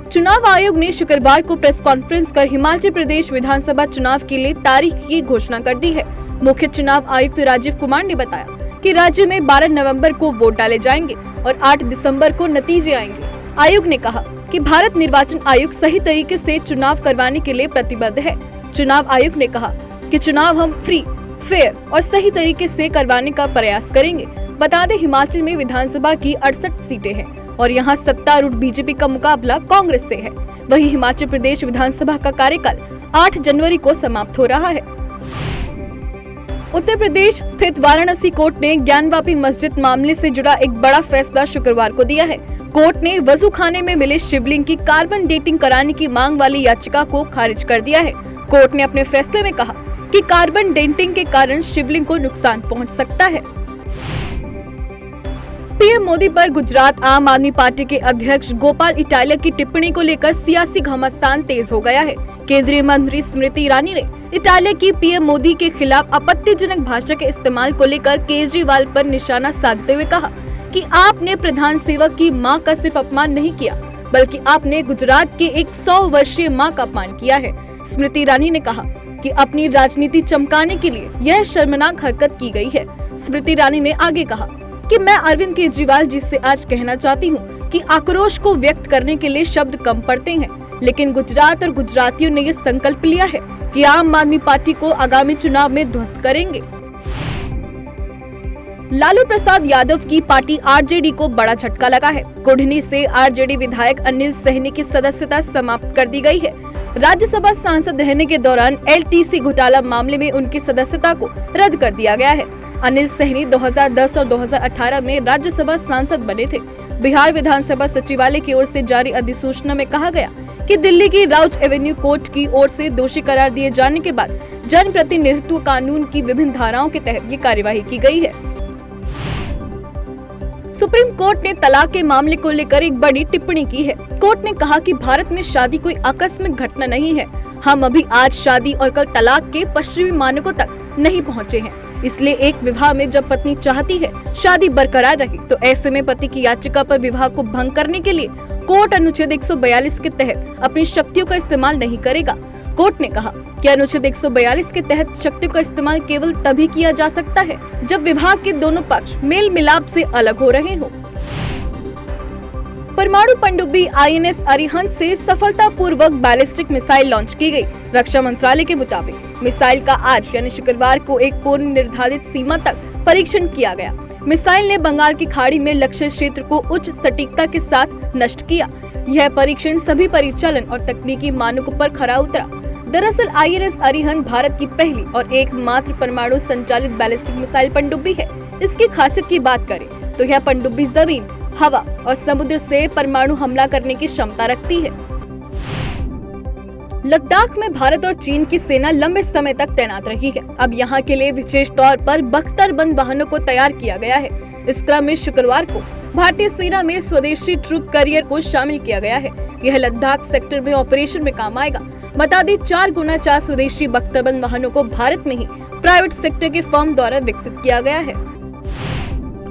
चुनाव आयोग ने शुक्रवार को प्रेस कॉन्फ्रेंस कर हिमाचल प्रदेश विधानसभा चुनाव के लिए तारीख की घोषणा कर दी है। मुख्य चुनाव आयुक्त राजीव कुमार ने बताया कि राज्य में 12 नवंबर को वोट डाले जाएंगे और 8 दिसंबर को नतीजे आएंगे। आयोग ने कहा कि भारत निर्वाचन आयोग सही तरीके से चुनाव करवाने के लिए प्रतिबद्ध है। चुनाव आयोग ने कहा कि चुनाव हम फ्री, फेयर और सही तरीके से करवाने का प्रयास करेंगे। बता दें, हिमाचल में विधानसभा की 68 सीटें हैं और यहां सत्तारूढ़ बीजेपी का मुकाबला कांग्रेस से है। वहीं हिमाचल प्रदेश विधानसभा का कार्यकाल 8 जनवरी को समाप्त हो रहा है। उत्तर प्रदेश स्थित वाराणसी कोर्ट ने ज्ञानवापी मस्जिद मामले से जुड़ा एक बड़ा फैसला शुक्रवार को दिया है। कोर्ट ने वजू खाने में मिले शिवलिंग की कार्बन डेटिंग कराने की मांग वाली याचिका को खारिज कर दिया है। कोर्ट ने अपने फैसले में कहा कि कार्बन डेटिंग के कारण शिवलिंग को नुकसान पहुंच सकता है। पीएम मोदी पर गुजरात आम आदमी पार्टी के अध्यक्ष गोपाल इटालिया की टिप्पणी को लेकर सियासी घमासान तेज हो गया है। केंद्रीय मंत्री स्मृति ईरानी ने इटालिया की पीएम मोदी के खिलाफ आपत्तिजनक भाषा के इस्तेमाल को लेकर केजरीवाल पर निशाना साधते हुए कहा कि आपने प्रधान सेवक की मां का सिर्फ अपमान नहीं किया, बल्कि आपने गुजरात की एक 100 वर्षीय मां का अपमान किया है। स्मृति ईरानी ने कहा कि अपनी राजनीति चमकाने के लिए यह शर्मनाक हरकत की गई है। स्मृति ईरानी ने आगे कहा कि मैं अरविंद केजरीवाल जी से आज कहना चाहती हूँ कि आक्रोश को व्यक्त करने के लिए शब्द कम पड़ते हैं, लेकिन गुजरात और गुजरातियों ने ये संकल्प लिया है कि आम आदमी पार्टी को आगामी चुनाव में ध्वस्त करेंगे। लालू प्रसाद यादव की पार्टी आरजेडी को बड़ा झटका लगा है। कुढ़नी से आरजेडी विधायक अनिल सहनी की सदस्यता समाप्त कर दी गई है। राज्यसभा सांसद रहने के दौरान एलटीसी घोटाला मामले में उनकी सदस्यता को रद्द कर दिया गया है। अनिल सहनी 2010 और 2018 में राज्यसभा सांसद बने थे। बिहार विधानसभा सचिवालय की ओर से जारी अधिसूचना में कहा गया कि दिल्ली की राउज एवेन्यू कोर्ट की ओर से दोषी करार दिए जाने के बाद जनप्रतिनिधित्व कानून की विभिन्न धाराओं के तहत ये कार्यवाही की गई है। सुप्रीम कोर्ट ने तलाक के मामले को लेकर एक बड़ी टिप्पणी की है। कोर्ट ने कहा कि भारत में शादी कोई आकस्मिक घटना नहीं है। हम अभी आज शादी और कल तलाक के पश्चिमी मानकों तक नहीं पहुंचे हैं। इसलिए एक विवाह में जब पत्नी चाहती है शादी बरकरार रहे, तो ऐसे में पति की याचिका पर विवाह को भंग करने के लिए कोर्ट अनुच्छेद 142 के तहत अपनी शक्तियों का इस्तेमाल नहीं करेगा। कोर्ट ने कहा कि अनुच्छेद 142 के तहत शक्तियों का इस्तेमाल केवल तभी किया जा सकता है जब विवाह के दोनों पक्ष मेल मिलाप से अलग हो रहे हों। परमाणु पनडुब्बी आईएनएस अरिहंत से सफलतापूर्वक बैलिस्टिक मिसाइल लॉन्च की गई। रक्षा मंत्रालय के मुताबिक मिसाइल का आज यानी शुक्रवार को एक पूर्व निर्धारित सीमा तक परीक्षण किया गया। मिसाइल ने बंगाल की खाड़ी में लक्ष्य क्षेत्र को उच्च सटीकता के साथ नष्ट किया। यह परीक्षण सभी परिचालन और तकनीकी मानकों पर खरा उतरा। दरअसल आईएनएस अरिहंत भारत की पहली और एकमात्र परमाणु संचालित बैलिस्टिक मिसाइल पनडुब्बी है। इसकी खासियत की बात करें तो यह पनडुब्बी जमीन, हवा और समुद्र से परमाणु हमला करने की क्षमता रखती है। लद्दाख में भारत और चीन की सेना लंबे समय तक तैनात रही है। अब यहाँ के लिए विशेष तौर पर बख्तरबंद वाहनों को तैयार किया गया है। इस क्रम में शुक्रवार को भारतीय सेना में स्वदेशी ट्रूप कैरियर को शामिल किया गया है। यह लद्दाख सेक्टर में ऑपरेशन में काम आएगा। बता दें, 4x4 स्वदेशी बख्तरबंद वाहनों को भारत में ही प्राइवेट सेक्टर के फर्म द्वारा विकसित किया गया है।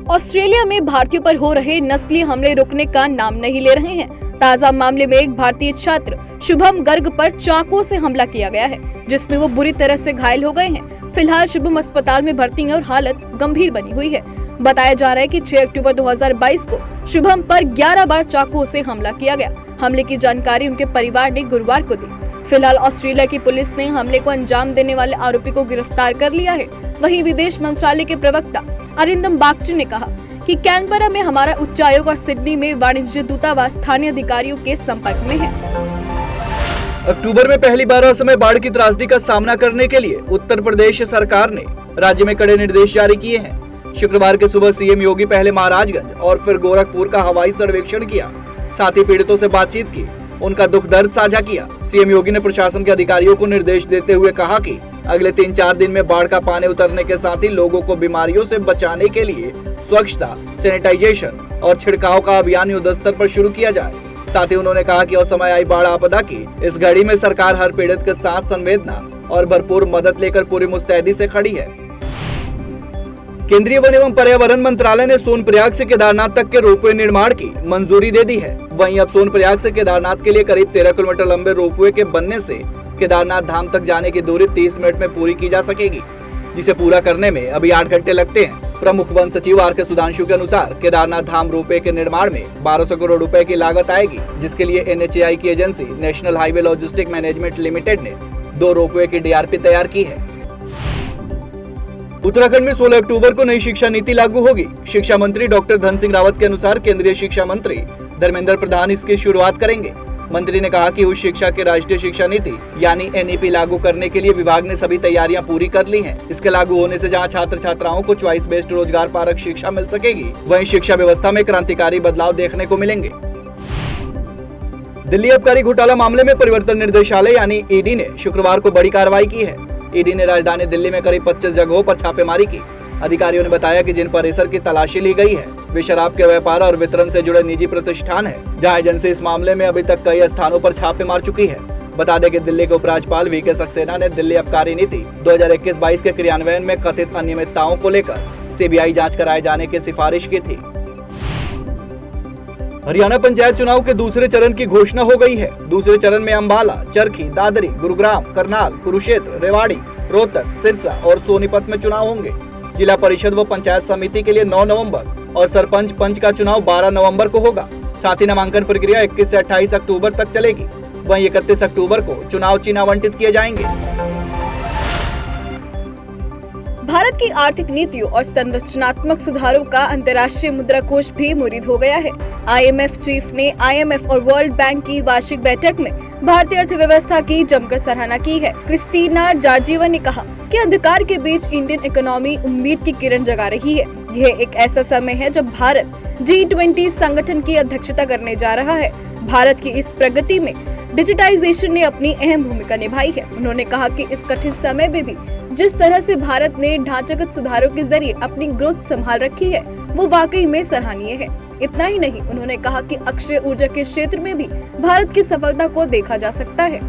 ऑस्ट्रेलिया में भारतीयों पर हो रहे नस्लीय हमले रुकने का नाम नहीं ले रहे हैं। ताजा मामले में एक भारतीय छात्र शुभम गर्ग पर चाकू से हमला किया गया है, जिसमें वो बुरी तरह से घायल हो गए हैं। फिलहाल शुभम अस्पताल में भर्ती है और हालत गंभीर बनी हुई है। बताया जा रहा है कि 6 अक्टूबर 2022 को शुभम पर 11 बार चाकू से हमला किया गया। हमले की जानकारी उनके परिवार ने गुरुवार को दी। फिलहाल ऑस्ट्रेलिया की पुलिस ने हमले को अंजाम देने वाले आरोपी को गिरफ्तार कर लिया है। वहीं विदेश मंत्रालय के प्रवक्ता अरिंदम बागची ने कहा कि कैनबरा में हमारा उच्चायोग और सिडनी में वाणिज्य दूतावास स्थानीय अधिकारियों के संपर्क में है। अक्टूबर में पहली बार असमय बाढ़ की त्रासदी का सामना करने के लिए उत्तर प्रदेश सरकार ने राज्य में कड़े निर्देश जारी किए हैं। शुक्रवार के सुबह सीएम योगी पहले महाराजगंज और फिर गोरखपुर का हवाई सर्वेक्षण किया, साथ ही पीड़ितों से बातचीत की, उनका दुख दर्द साझा किया। सीएम योगी ने प्रशासन के अधिकारियों को निर्देश देते हुए कहा कि अगले 3-4 दिन में बाढ़ का पानी उतरने के साथ ही लोगों को बीमारियों से बचाने के लिए स्वच्छता, सैनिटाइजेशन और छिड़काव का अभियान युद्धस्तर पर शुरू किया जाए। साथ ही उन्होंने कहा कि असमय आई बाढ़ आपदा की इस घड़ी में सरकार हर पीड़ित के साथ संवेदना और भरपूर मदद लेकर पूरी मुस्तैदी से खड़ी है। केंद्रीय वन एवं पर्यावरण मंत्रालय ने सोनप्रयाग से केदारनाथ तक के रोपवे निर्माण की मंजूरी दे दी है। वहीं अब सोनप्रयाग से केदारनाथ के लिए करीब 13 किलोमीटर लंबे रोपवे के बनने से केदारनाथ धाम तक जाने की दूरी 30 मिनट में पूरी की जा सकेगी, जिसे पूरा करने में अभी 8 घंटे लगते हैं। प्रमुख वन सचिव आर के सुधांशु के अनुसार केदारनाथ धाम रोपवे के निर्माण में 1200 करोड़ रुपए की लागत आएगी, जिसके लिए NHAI की agency national highway logistic management limited ने 2 रोपवे की DRP तैयार की है। उत्तराखंड में 16 अक्टूबर को नई शिक्षा नीति लागू होगी। शिक्षा मंत्री डॉक्टर धन सिंह रावत के अनुसार केंद्रीय शिक्षा मंत्री धर्मेंद्र प्रधान इसकी शुरुआत करेंगे। मंत्री ने कहा कि उच्च शिक्षा की राष्ट्रीय शिक्षा नीति यानी NEP लागू करने के लिए विभाग ने सभी तैयारियां पूरी कर ली हैं। इसके लागू होने से जहां छात्र छात्राओं को चॉइस बेस्ड रोजगार परक शिक्षा मिल सकेगी, वहीं शिक्षा व्यवस्था में क्रांतिकारी बदलाव देखने को मिलेंगे। दिल्ली आबकारी घोटाला मामले में परिवर्तन निर्देशालय यानी ED ने शुक्रवार को बड़ी कार्रवाई की है। ED ने राजधानी दिल्ली में करीब 25 जगहों पर छापेमारी की। अधिकारियों ने बताया कि जिन परिसर की तलाशी ली गई है वे शराब के व्यापार और वितरण से जुड़े निजी प्रतिष्ठान हैं, जहां एजेंसी इस मामले में अभी तक कई स्थानों पर छापे मार चुकी है। बता दें कि दिल्ली के उपराज्यपाल VK सक्सेना ने दिल्ली आबकारी नीति 2021-22 के क्रियान्वयन में कथित अनियमितताओं को लेकर CBI जांच कराए जाने की सिफारिश की थी। हरियाणा पंचायत चुनाव के दूसरे चरण की घोषणा हो गई है। दूसरे चरण में अंबाला, चरखी, दादरी, गुरुग्राम, करनाल, कुरुक्षेत्र, रेवाड़ी, रोहतक, सिरसा और सोनीपत में चुनाव होंगे। जिला परिषद व पंचायत समिति के लिए 9 नवंबर और सरपंच पंच का चुनाव 12 नवंबर को होगा। साथ ही नामांकन प्रक्रिया 21 से 28 अक्टूबर तक चलेगी। वहीं 31 अक्टूबर को चुनाव चिन्ह आवंटित किए जाएंगे। भारत की आर्थिक नीतियों और संरचनात्मक सुधारों का अंतर्राष्ट्रीय मुद्रा कोष भी मुरीद हो गया है। IMF चीफ ने IMF और वर्ल्ड बैंक की वार्षिक बैठक में भारतीय अर्थव्यवस्था की जमकर सराहना की है। क्रिस्टीना जार्जिवा ने कहा कि अंधकार के बीच इंडियन इकोनॉमी उम्मीद की किरण जगा रही है। यह एक ऐसा समय है जब भारत G20 संगठन की अध्यक्षता करने जा रहा है। भारत की इस प्रगति में डिजिटाइजेशन ने अपनी अहम भूमिका निभाई है। उन्होंने कहा कि इस कठिन समय में भी जिस तरह से भारत ने ढांचागत सुधारों के जरिए अपनी ग्रोथ संभाल रखी है, वो वाकई में सराहनीय है। इतना ही नहीं, उन्होंने कहा कि अक्षय ऊर्जा के क्षेत्र में भी भारत की सफलता को देखा जा सकता है।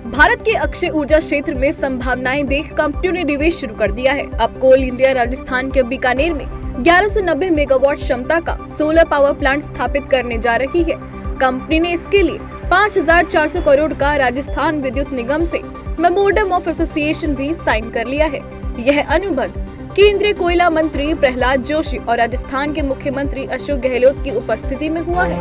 भारत के अक्षय ऊर्जा क्षेत्र में संभावनाएं देख कंपनियों ने निवेश शुरू कर दिया है। अब कोल इंडिया राजस्थान के बीकानेर में 1190 मेगावाट क्षमता का सोलर पावर प्लांट स्थापित करने जा रही है। कंपनी ने इसके लिए 5400 करोड़ का राजस्थान विद्युत निगम से मेमोरेंडम ऑफ एसोसिएशन भी साइन कर लिया है। यह अनुबंध केंद्रीय कोयला मंत्री प्रहलाद जोशी और राजस्थान के मुख्यमंत्री अशोक गहलोत की उपस्थिति में हुआ है।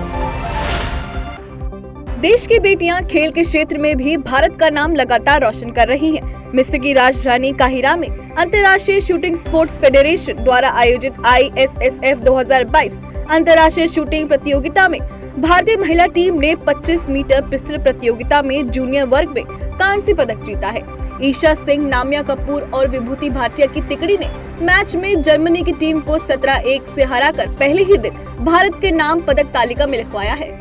देश की बेटियां खेल के क्षेत्र में भी भारत का नाम लगातार रोशन कर रही हैं। मिस्र की राजधानी काहिरा में अंतर्राष्ट्रीय शूटिंग स्पोर्ट्स फेडरेशन द्वारा आयोजित ISSF 2022 अंतर्राष्ट्रीय शूटिंग प्रतियोगिता में भारतीय महिला टीम ने 25 मीटर पिस्टल प्रतियोगिता में जूनियर वर्ग में कांस्य पदक जीता है। ईशा सिंह, नामिया कपूर और विभूति भाटिया की तिकड़ी ने मैच में जर्मनी की टीम को 17-1 से हराकर पहले ही दिन भारत के नाम पदक तालिका में लिखवाया है।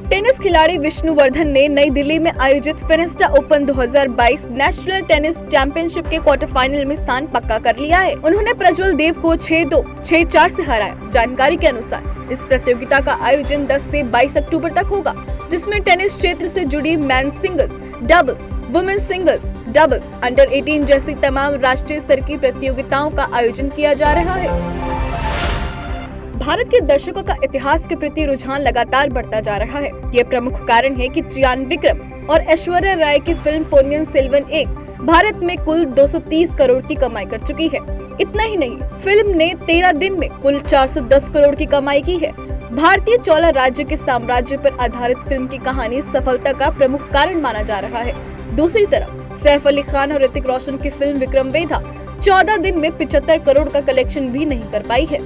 टेनिस खिलाड़ी विष्णुवर्धन ने नई दिल्ली में आयोजित फिनेस्टा ओपन 2022 नेशनल टेनिस चैंपियनशिप के क्वार्टर फाइनल में स्थान पक्का कर लिया है। उन्होंने प्रज्वल देव को 6-2, 6-4 से हराया। जानकारी के अनुसार इस प्रतियोगिता का आयोजन 10 से 22 अक्टूबर तक होगा, जिसमें टेनिस क्षेत्र से जुड़ी men's singles, doubles, women's singles, doubles, under 18 जैसी तमाम राष्ट्रीय स्तर की प्रतियोगिताओं का आयोजन किया जा रहा है। भारत के दर्शकों का इतिहास के प्रति रुझान लगातार बढ़ता जा रहा है। ये प्रमुख कारण है कि चियान विक्रम और ऐश्वर्या राय की फिल्म पोन्नियन सेल्वन 1 भारत में कुल 230 करोड़ की कमाई कर चुकी है। इतना ही नहीं, फिल्म ने 13 दिन में कुल 410 करोड़ की कमाई की है। भारतीय चोला राज्य के साम्राज्य पर आधारित फिल्म की कहानी सफलता का प्रमुख कारण माना जा रहा है। दूसरी तरफ सैफ अली खान और ऋतिक रोशन की फिल्म विक्रम वेधा 14 दिन में 75 करोड़ का कलेक्शन भी नहीं कर पाई है।